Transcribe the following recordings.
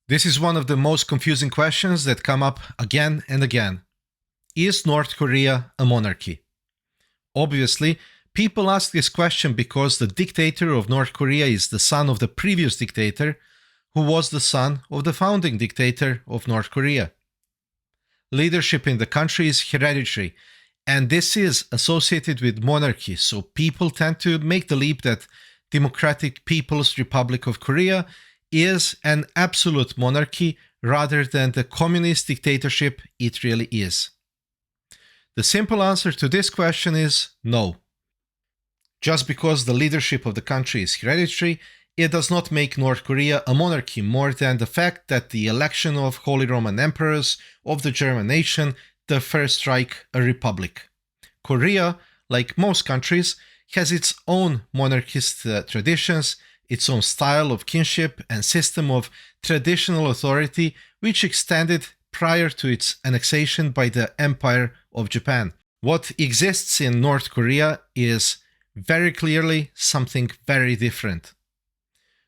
This is one of the most confusing questions that come up again and again. Is North Korea a monarchy? Obviously, people ask this question because the dictator of North Korea is the son of the previous dictator, who was the son of the founding dictator of North Korea. Leadership in the country is hereditary, and this is associated with monarchy, so people tend to make the leap that Democratic People's Republic of Korea is an absolute monarchy rather than the communist dictatorship it really is. The simple answer to this question is no. Just because the leadership of the country is hereditary, it does not make North Korea a monarchy more than the fact that the election of Holy Roman Emperors of the German nation the first strike a republic. Korea, like most countries, has its own monarchist traditions, its own style of kinship and system of traditional authority, which extended prior to its annexation by the Empire of Japan. What exists in North Korea is very clearly something very different.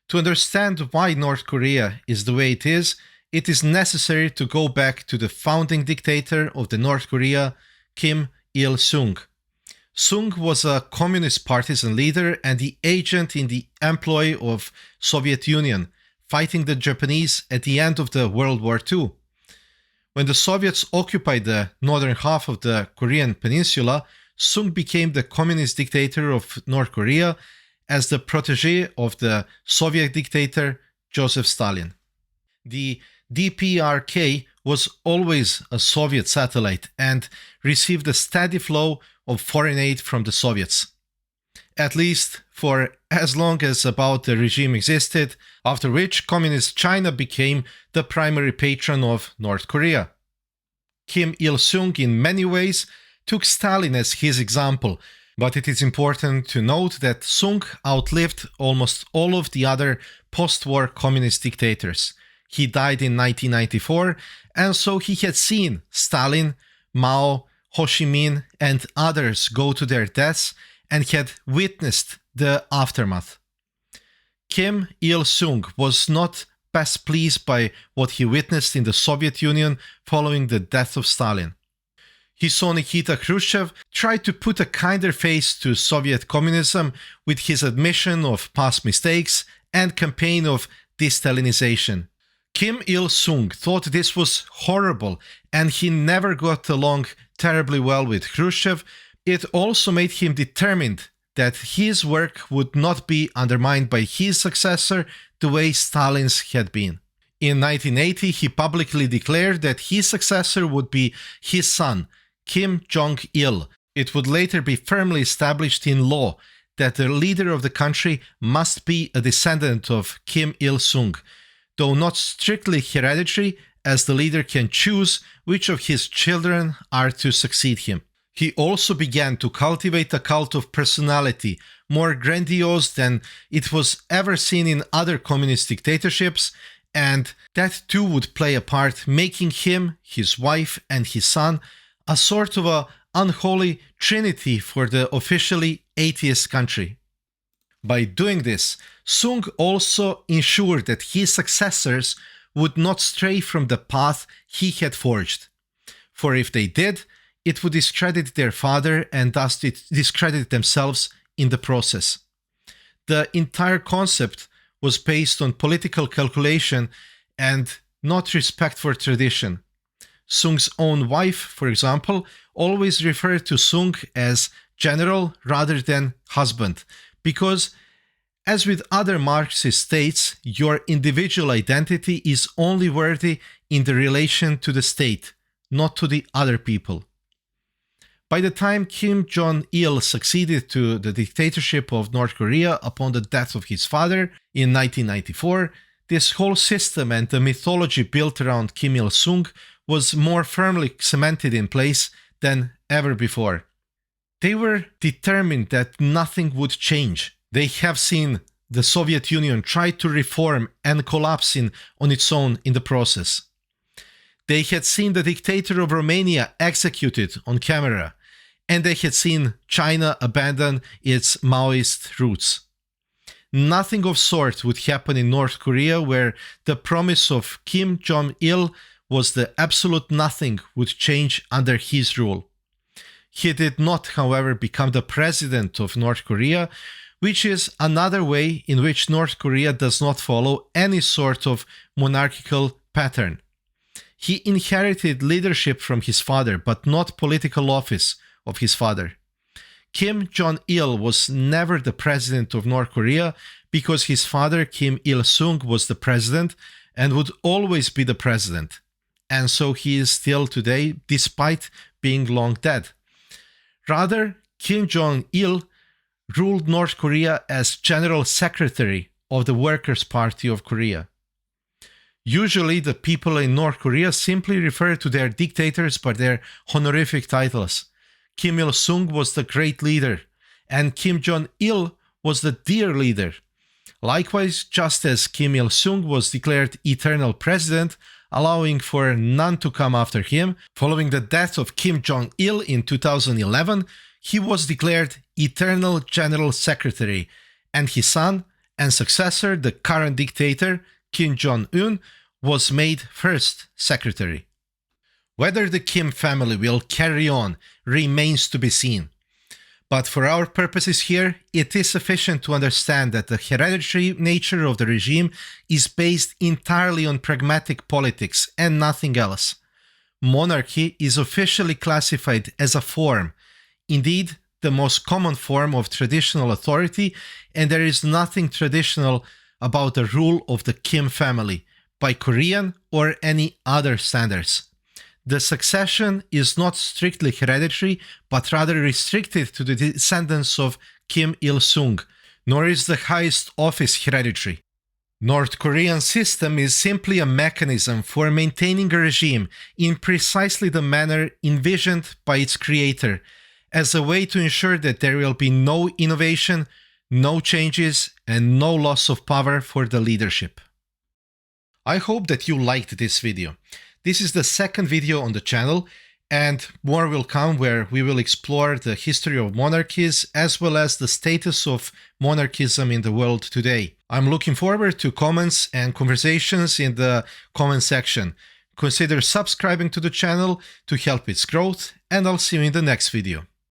To understand why North Korea is the way it is necessary to go back to the founding dictator of the North Korea, Kim Il-sung. Sung was a communist partisan leader and the agent in the employ of Soviet Union, fighting the Japanese at the end of the World War II. When the Soviets occupied the northern half of the Korean peninsula, Sung became the communist dictator of North Korea as the protege of the Soviet dictator Joseph Stalin. The DPRK was always a Soviet satellite and received a steady flow of foreign aid from the Soviets, at least for as long as about the regime existed, after which Communist China became the primary patron of North Korea. Kim Il-sung in many ways took Stalin as his example, but it is important to note that Sung outlived almost all of the other post-war communist dictators. He died in 1994, and so he had seen Stalin, Mao, Ho Chi Minh, and others go to their deaths and had witnessed the aftermath. Kim Il-sung was not best pleased by what he witnessed in the Soviet Union following the death of Stalin. His son Nikita Khrushchev tried to put a kinder face to Soviet communism with his admission of past mistakes and campaign of de-Stalinization. Kim Il-sung thought this was horrible and he never got along terribly well with Khrushchev. It also made him determined that his work would not be undermined by his successor the way Stalin's had been. In 1980, he publicly declared that his successor would be his son, Kim Jong-il. It would later be firmly established in law that the leader of the country must be a descendant of Kim Il-sung, though not strictly hereditary, as the leader can choose which of his children are to succeed him. He also began to cultivate a cult of personality, more grandiose than it was ever seen in other communist dictatorships, and that too would play a part, making him, his wife, and his son a sort of a unholy trinity for the officially atheist country. By doing this, Sung also ensured that his successors would not stray from the path he had forged. For if they did, it would discredit their father and thus discredit themselves in the process. The entire concept was based on political calculation and not respect for tradition. Sung's own wife, for example, always referred to Sung as general rather than husband, because, as with other Marxist states, your individual identity is only worthy in the relation to the state, not to the other people. By the time Kim Jong-il succeeded to the dictatorship of North Korea upon the death of his father in 1994, this whole system and the mythology built around Kim Il-sung was more firmly cemented in place than ever before. They were determined that nothing would change. They have seen the Soviet Union try to reform and collapse on its own in the process. They had seen the dictator of Romania executed on camera, and they had seen China abandon its Maoist roots. Nothing of sort would happen in North Korea, where the promise of Kim Jong-il was the absolute nothing would change under his rule. He did not, however, become the president of North Korea, which is another way in which North Korea does not follow any sort of monarchical pattern. He inherited leadership from his father, but not political office of his father. Kim Jong-il was never the president of North Korea because his father Kim Il-sung was the president and would always be the president. And so he is still today, despite being long dead. Rather, Kim Jong-il ruled North Korea as General Secretary of the Workers' Party of Korea. Usually, the people in North Korea simply refer to their dictators by their honorific titles. Kim Il-sung was the great leader, and Kim Jong-il was the dear leader. Likewise, just as Kim Il-sung was declared eternal president, allowing for none to come after him, following the death of Kim Jong-il in 2011, he was declared eternal general secretary, and his son and successor, the current dictator, Kim Jong-un, was made first secretary. Whether the Kim family will carry on remains to be seen. But for our purposes here, it is sufficient to understand that the hereditary nature of the regime is based entirely on pragmatic politics and nothing else. Monarchy is officially classified as a form, indeed the most common form of traditional authority, and there is nothing traditional about the rule of the Kim family by Korean or any other standards. The succession is not strictly hereditary, but rather restricted to the descendants of Kim Il-sung, nor is the highest office hereditary. North Korean system is simply a mechanism for maintaining a regime in precisely the manner envisioned by its creator, as a way to ensure that there will be no innovation, no changes, and no loss of power for the leadership. I hope that you liked this video. This is the second video on the channel, and more will come where we will explore the history of monarchies as well as the status of monarchism in the world today. I'm looking forward to comments and conversations in the comment section. Consider subscribing to the channel to help its growth, and I'll see you in the next video.